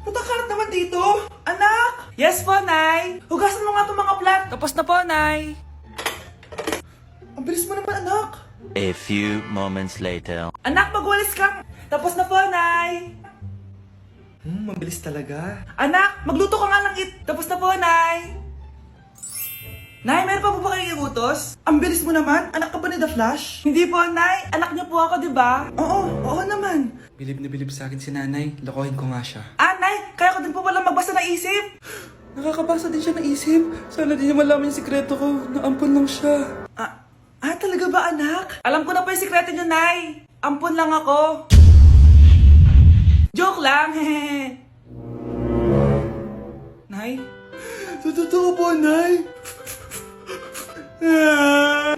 Matakalat naman dito. Anak! Yes po, Nay. Hugasan mo nga itong mga plat. Tapos na po, Nay. Ang bilis mo naman, anak. A few moments later. Anak, magwalis ka. Tapos na po, Nay. Mabilis talaga. Anak, magluto ka nga ng Tapos na po, Nay. Nay, meron pa po ba kayong iutos? Ang bilis mo naman. Anak ka ba ni The Flash? Hindi po, Nay. Anak niyo po ako, di ba? Oo naman. Bilib na bilib sa akin si nanay. Lokohin ko nga siya. Nay, kaya ko din po pala magbasa ng isip. Nakakabasa din siya ng isip. Sana din niya malaman yung sikreto ko. Naampon lang siya. Talaga ba, anak? Alam ko na po yung sikreto niyo, Nay. Ampun lang ako. Joke lang, hehe. Nay? Totoo po, Nay. I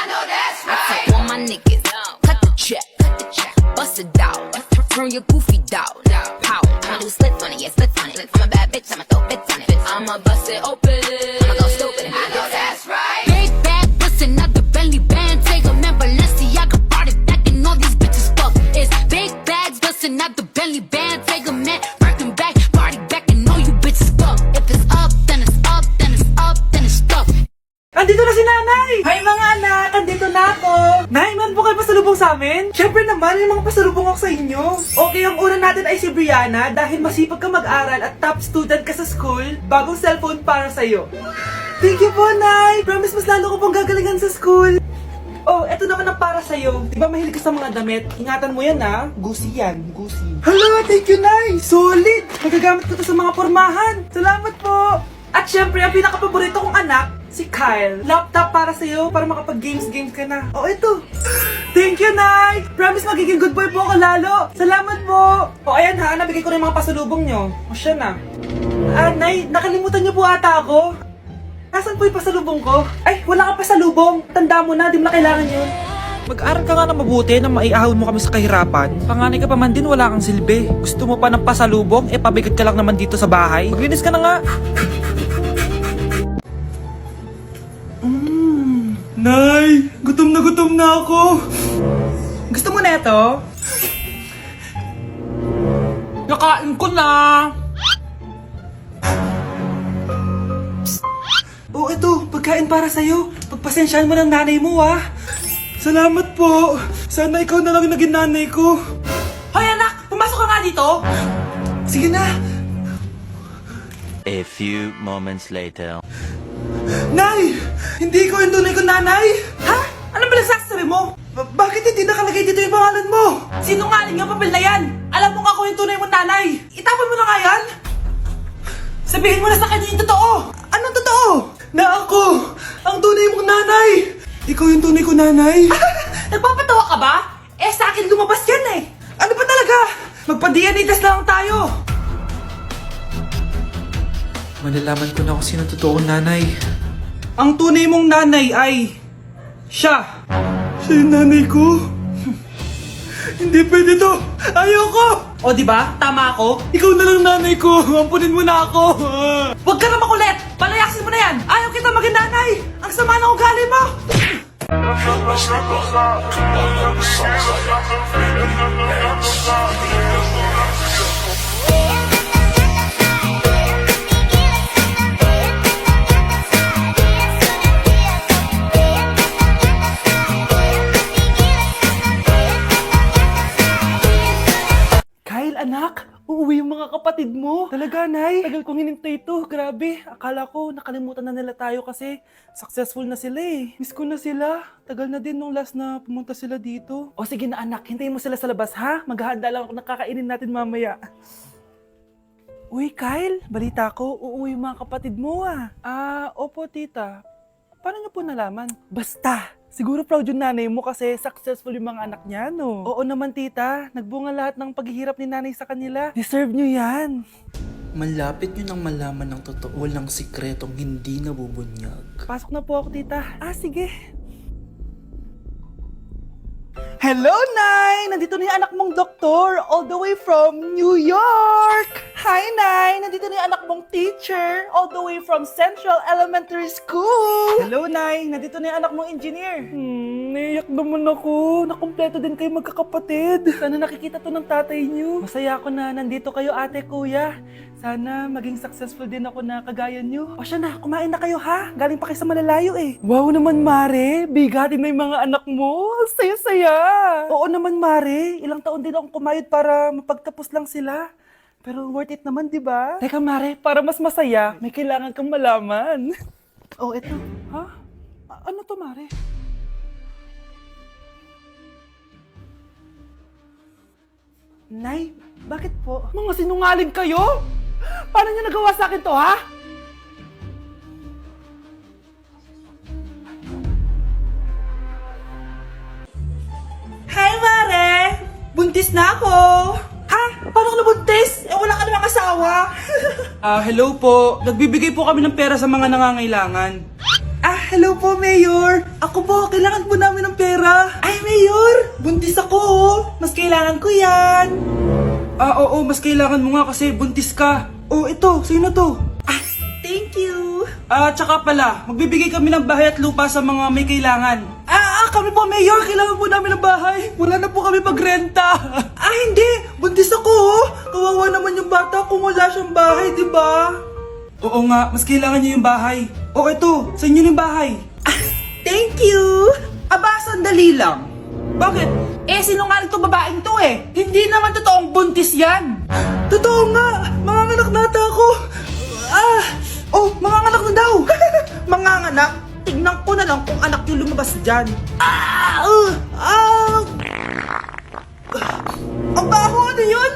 know that's right. All my niggas, cut the check, bust it out, turn your goofy dog, pow. I'ma do slip on it, yeah, slip on it. I'm a bad bitch, I'ma throw bits on it. I'ma bust it open, I'ma go stupid. I know that's right. Big bag, bustin' out the belly band, take a man, Balenciaga brought it back, and all these bitches fuck. It's big bags, bustin' out the belly band, take a man, working back, party back, and all you bitches fuck. If it's up, then it's up, then it's up, then it's stuck. Andito na si Nanay! Hi mga anak! Andito na ako! Nay, man po kayo pasalubong sa amin? Siyempre naman, may mga pasalubong ako sa inyo. Okay, ang una natin ay si Brianna dahil masipag ka mag-aral at top student ka sa school, bagong cellphone para sa'yo. Thank you po, Nay! Promise mas lalo ko pong gagalingan sa school. Oh, eto naman ang para sa'yo. Di ba mahilig ka sa mga damit? Ingatan mo yan, ha? Gucci yan, Gucci. Hala, thank you, Nay! Solid! Magagamit ko to sa mga pormahan. Salamat po! At syempre, ang pinaka-paborito kong anak, si Kyle. Laptop para sa'yo, para makapag-games ka na. Oh, ito. Thank you, Nay! Promise magiging good boy po ako lalo. Salamat po! O, ayan ha, nabigay ko na yung mga pasalubong nyo. O, siya na. Nay, nakalimutan niyo po ata ako. Nasaan po yung pasalubong ko? Ay, wala kang pasalubong. Tanda mo na, di mo na kailangan yun. Mag-aral ka nga na mabuti na maiahon mo kami sa kahirapan. Panganay ka pa man din, wala kang silbi. Gusto mo pa ng pasalubong, pabigat ka lang naman dito sa bahay. Maglinis ka na nga. Nay, gutom na ako. Gusto mo na ito? Nakain ko na. Oh, ito, pagkain para sa'yo. Pagpasensyahan mo ng nanay mo, ah. Salamat po. Sana ikaw na lang naging nanay ko. Hoy, anak! Pumasok ka nga dito! Sige na. A few moments later. Nay! Hindi ko yung tunay kong nanay! Ha? Ano ba nagsasabi mo? Bakit hindi nakalagay dito yung pangalan mo? Sinungaling ang papel na yan! Alam mo nga ako yung tunay mong nanay! Itapon mo na nga yan! Sabihin mo na sa kanya yung totoo! Anong totoo? Na ako! Ang tunay mong nanay! Ikaw yung tunay kong nanay! Nagpapatawa ka ba? Sa akin lumabas yan eh! Ano ba talaga? Magpa-DNA test na lang tayo! Malalaman ko na kung sino totoong nanay. Ang tunay mong nanay ay siya. Siya yung nanay ko? Hindi pwede to. Ayoko. O di ba? Tama ako. Ikaw na lang nanay ko. Ampunin mo na ako. Huwag ka na makulit. Palayasin mo na yan. Ayaw kita maging nanay. Ang sama ng ugali mo. Anak, uuwi yung mga kapatid mo. Talaga, Nay? Tagal kong hinintay ito. Grabe. Akala ko nakalimutan na nila tayo kasi successful na sila eh. Miss ko na sila. Tagal na din nung last na pumunta sila dito. O sige na anak, hintayin mo sila sa labas ha? Maghahanda lang ako ng kakainin natin mamaya. Uy, Kyle, balita ko, uuwi yung mga kapatid mo ah. Opo tita. Paano niyo po nalaman? Basta! Siguro proud yung nanay mo kasi successful yung mga anak niya, no? Oo naman, tita. Nagbunga lahat ng paghihirap ni nanay sa kanila. Deserve nyo yan. Malapit nyo nang malaman ng totoo lang sikretong hindi nabubunyag. Pasok na po ako, tita. Sige. Hello, Nay! Nandito na yung anak mong doktor all the way from New York! Hi, Nay! Nandito na yung anak mong teacher all the way from Central Elementary School! Hello, Nay! Nandito na yung anak mong engineer. Naiyak naman ako. Nakumpleto din kayo magkakapatid. Sana nakikita to ng tatay niyo. Masaya ako na nandito kayo, ate, kuya. Sana maging successful din ako na kagaya niyo. O siya na, kumain na kayo ha. Galing pa kayo sa malalayo eh. Wow naman, Mare. Bigatin na yung mga anak mo. Ang saya-saya. Oo naman, Mare. Ilang taon din akong kumayod para mapagtapos lang sila. Pero worth it naman, di ba? Teka, Mare, para mas masaya, may kailangan kang malaman. Oh, eto. Ha? Ano to, Mare? Nay, bakit po? Mga sinungaling kayo? Paano niyo nagawa sa akin to, ha? Hi, Mare! Buntis na ako! Ha? Paano ka nabuntis? Wala ka namang asawa. Hello po. Nagbibigay po kami ng pera sa mga nangangailangan. Hello po, Mayor! Ako po, kailangan po namin ng pera. Ay, Mayor! Buntis ako, oh. Mas kailangan ko yan. Oo, mas kailangan mo nga kasi buntis ka. Oh, ito, sino to? Thank you. Tsaka pala, magbibigay kami ng bahay at lupa sa mga may kailangan. Kami po, Mayor. Kailangan po namin ng bahay. Wala na po kami pagrenta. Hindi. Buntis ako, oh. Kawawa naman yung bata kung wala siyang bahay, di ba? Oo nga, mas kailangan niyo yung bahay. Oh, ito, sa inyo yung bahay. Thank you. Sandali lang. Bakit? Sinungaling to babaeng to eh. Hindi naman totoong buntis yan. Totoo nga. Manganganak nata ako. Manganganak na daw. Manganganak? Tignan ko na lang kung anak yung lumabas dyan. Ang baho, ano yun?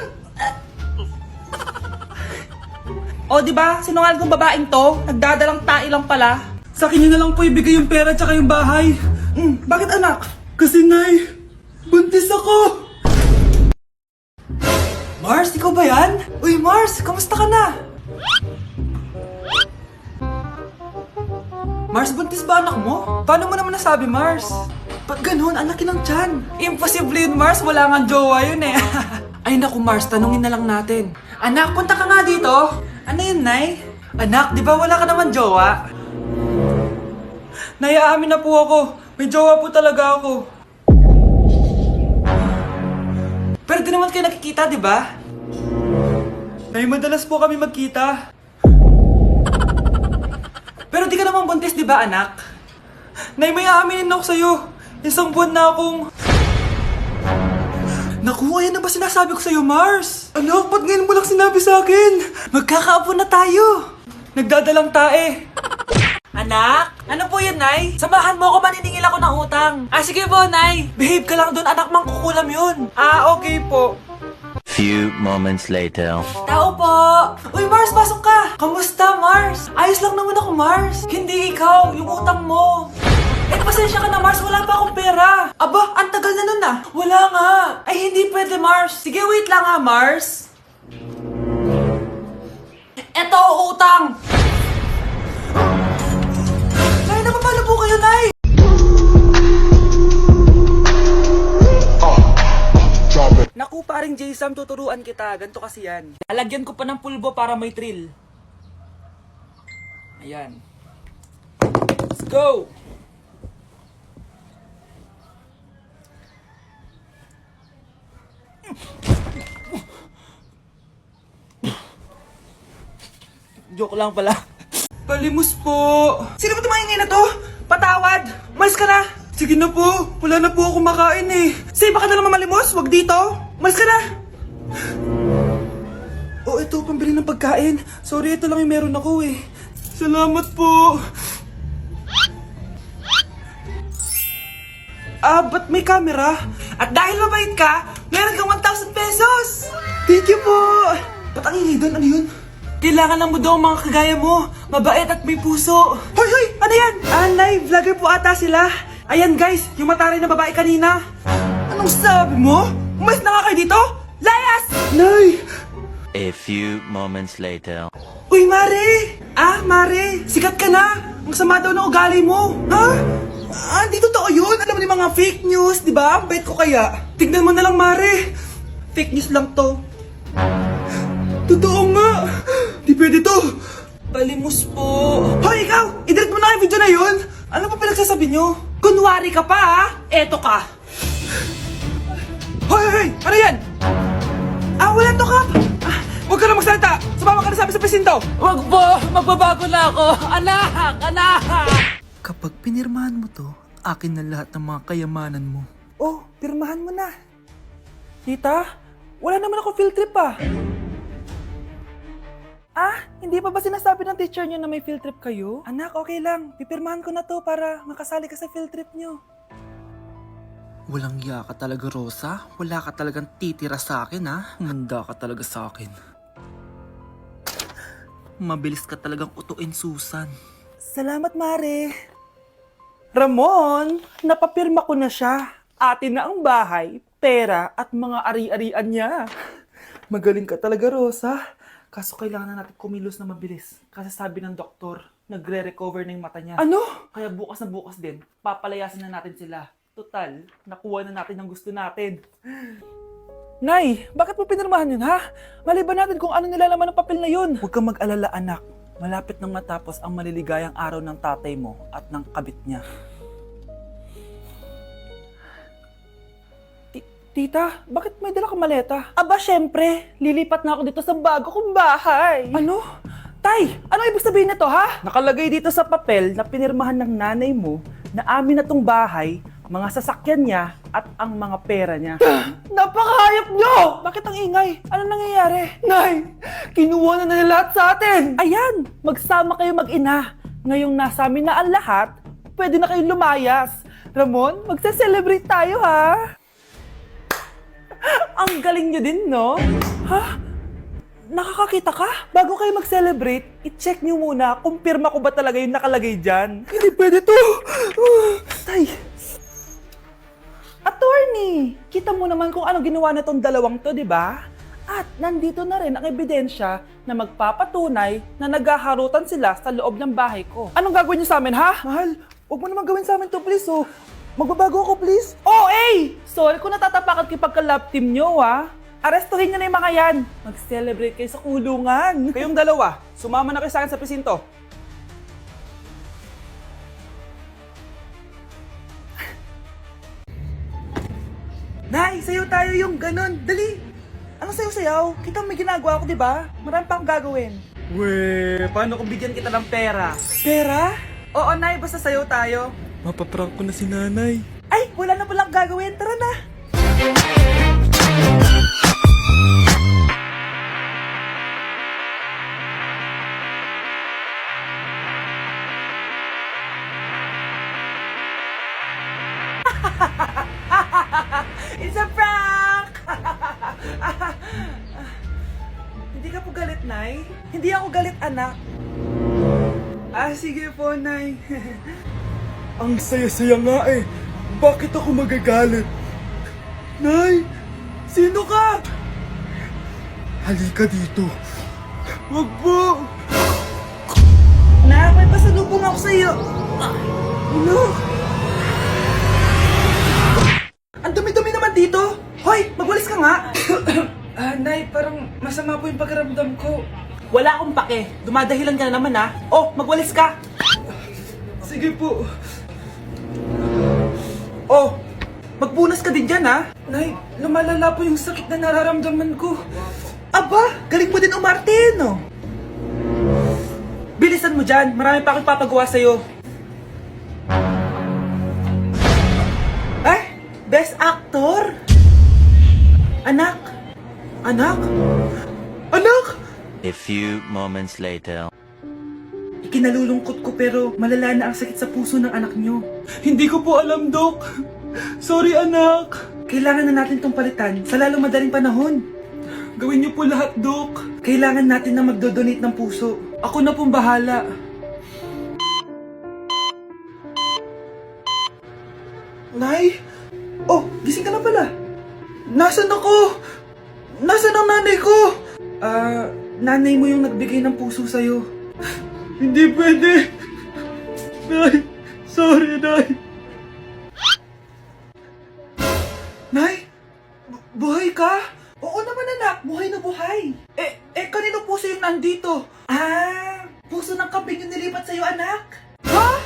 Diba? Sinungaling kong babaeng to. Nagdadalang tae lang pala. Sa akin niyo na lang po ibigay yung pera tsaka yung bahay. Bakit anak? Kasi Nay, buntis ako. Mars, ikaw ba yan? Uy, Mars, kamusta ka na? Mars, buntis ba anak mo? Paano mo naman nasabi, Mars? Ba't ganun? Ang laki ng tiyan. Imposible yun, Mars. Wala nga jowa yun eh. Ay naku, Mars, tanungin na lang natin. Anak, punta ka nga dito. Ano yun, Nay? Anak, di ba wala ka naman jowa? Nay, aamin na po ako. May jowa po talaga ako. Pero di naman kayo nakikita, di ba? Nay, madalas po kami magkita. Pero di ka naman buntis, di ba, anak? Nay, may aaminin ako sa'yo. Isang buwan na akong... Naku, ayan na ba sinasabi ko sa'yo, Mars? Anak, ba't ngayon mo lang sinabi sa akin? Magkakaapo na tayo. Nagdadalang tae. Anak? Ano po yun, Nay? Samahan mo ako, maniningil ako ng utang. Sige po, Nay. Behave ka lang doon, anak, mangkukulam yun. Okay po. Few moments later. Tao po! Uy, Mars, pasok ka! Kamusta, Mars? Ayos lang naman ako, Mars. Hindi ikaw, yung utang mo. Pasensya ka na, Mars. Wala pa akong pera. Aba, ang tagal na nun ah. Wala nga. Ay, hindi pwede, Mars. Sige, wait lang ha, Mars. Eto, utang. Nay, napapalo po kayo, Nay. Naku, paring Jason, tuturuan kita. Ganto kasi yan. Lalagyan ko pa ng pulbo para may thrill. Ayan. Let's go! Joke lang pala. Palimos po. Sino ba tumahingay na to? Patawad! Malis ka na! Sige na po. Wala na po ako makain eh. Say, baka na lang mamalimos. Wag dito. Malis ka na! Ito, pambili ng pagkain. Sorry, ito lang yung meron ako eh. Salamat po. Ba't may camera? At dahil mabait ka, meron kang 1,000 pesos! Thank you po. Ba't ang ingay doon? Ano yun? Kailangan lang mo daw ang mga kagaya mo. Mabait at may puso. Hoy, hoy! Ano yan? Nay, vlogger po ata sila. Ayan guys, yung mataray na babae kanina. Anong sabi mo? Umalis na nga kayo dito? Layas! Nay! A few moments later. Uy, Mare! Mare, sikat ka na! Ang sama daw ng ugali mo! Ha? Di totoo yun! Alam mo yung mga fake news, di ba? Ang bait ko kaya. Tignan mo na lang, Mare! Fake news lang to. Totoo nga. Di pwede to. Palimos po. Hoy, ikaw! I-delete mo na yung video na yun! Ano pa pinagsasabi nyo? Kunwari ka pa ha? Eto ka. Hoy, hoy, hoy! Ano yan? Wala to, Kap. Huwag ka na magsalita! Sumama ka na sa amin sa presinto! Wag po, magbabago na ako. Anak, anak. Kapag pinirmahan mo to, akin na lahat ng mga kayamanan mo. Oh, pirmahan mo na. Tita, wala naman ako field trip pa. Hindi pa ba sinasabi ng teacher niyo na may field trip kayo? Anak, okay lang. Pipirmahan ko na to para makasali ka sa field trip niyo. Walang iya ka talaga, Rosa. Wala ka talagang titira sa akin, ha? Manda ka talaga sa akin. Mabilis ka talagang utuin, Susan. Salamat, Mare. Ramon, napapirma ko na siya. Atin na ang bahay, pera at mga ari-arian niya. Magaling ka talaga, Rosa. Kaso kailangan na natin kumilos na mabilis. Kasi sabi ng doktor, nagre-recover na yung mata niya. Ano? Kaya bukas na bukas din, papalayasin na natin sila. Total, nakuha na natin ang gusto natin. Nay, bakit mo pinirmahan yun, ha? Maliban natin kung ano nilalaman ng papel na yun. Huwag kang mag-alala, anak. Malapit nang matapos ang maliligayang araw ng tatay mo at ng kabit niya. Tita, bakit may dala kang maleta? Aba, syempre. Lilipat na ako dito sa bago kong bahay. Ano? Tay, ano ibig sabihin nito, ha? Nakalagay dito sa papel na pinirmahan ng nanay mo na amin na tong bahay, mga sasakyan niya at ang mga pera niya. Napakahayop nyo! Bakit ang ingay? Ano nangyayari? Nay, kinuha na nila lahat sa atin! Ayan, magsama kayo mag-ina. Ngayong nasa amin na ang lahat, pwede na kayong lumayas. Ramon, magse-celebrate tayo, ha? Ang galing nyo din, no? Ha? Nakakakita ka? Bago kayo mag-celebrate, i-check nyo muna kung pirma ko ba talaga yung nakalagay dyan. Hindi pwede to! Tay! Attorney! Kita mo naman kung ano ginawa na tong dalawang to, di ba? At nandito na rin ang ebidensya na magpapatunay na naghaharutan sila sa loob ng bahay ko. Anong gagawin nyo sa amin, ha? Mahal, huwag mo naman gawin sa amin to, please, oh. Magbabago ako, please. Oh, eh! Sorry kung natatapakan kayo pagka-love team nyo, ha? Arestuhin nyo na yung mga yan. Mag-celebrate kayo sa kulungan. Kayong dalawa, sumama na kayo sa akin sa presinto. Nay, sayo tayo yung ganon. Dali! Ano sayo-sayaw? Kita may ginagawa ako, di ba? Marami pa akong gagawin. Weh, paano kung bigyan kita ng pera? Pera? Oo, Nay, basta sayo tayo. Mapaprank ko na si nanay. Ay, wala na palang gagawin. Tara na! It's a prank! Hindi ka po galit, Nay? Hindi ako galit, anak. Sige po, Nay. Ang saya-saya nga eh. Bakit ako magagalit? Nay, sino ka? Halika dito. Wag po. Nak, may pasalubong ako sa'yo. Ano? Ang dumi-dumi naman dito. Hoy, magwalis ka nga. Nay, parang masama po yung pakiramdam ko. Wala akong pake. Dumadahilan ka na naman, ha? Oh, magwalis ka. Sige po. Oh, magpunas ka din dyan, ha? Nay, lumalala po yung sakit na nararamdaman ko. Aba, galing mo din umarte, no? Bilisan mo dyan. Marami pa akong papagawa sa'yo. Best Actor? Anak? Anak? Anak? A few moments later. Ikinalulungkot ko pero malala na ang sakit sa puso ng anak nyo. Hindi ko po alam, Dok. Sorry, anak. Kailangan na natin tong palitan sa lalong madaling panahon. Gawin niyo po lahat, Dok. Kailangan natin na magdodonate ng puso. Ako na pong bahala. Nay? Oh, gising ka na pala. Nasaan ako? Nasaan ang nanay ko? Nanay mo yung nagbigay ng puso sa'yo. Hindi pwede. Nay, sorry, Nay. Nay? Buhay ka? Oo naman, anak. Buhay na buhay. Kanino puso yung nandito? Puso ng kambing yung nilipat sa'yo, anak. Ha?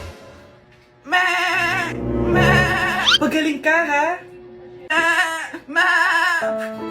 Magaling ka, ha? Ma!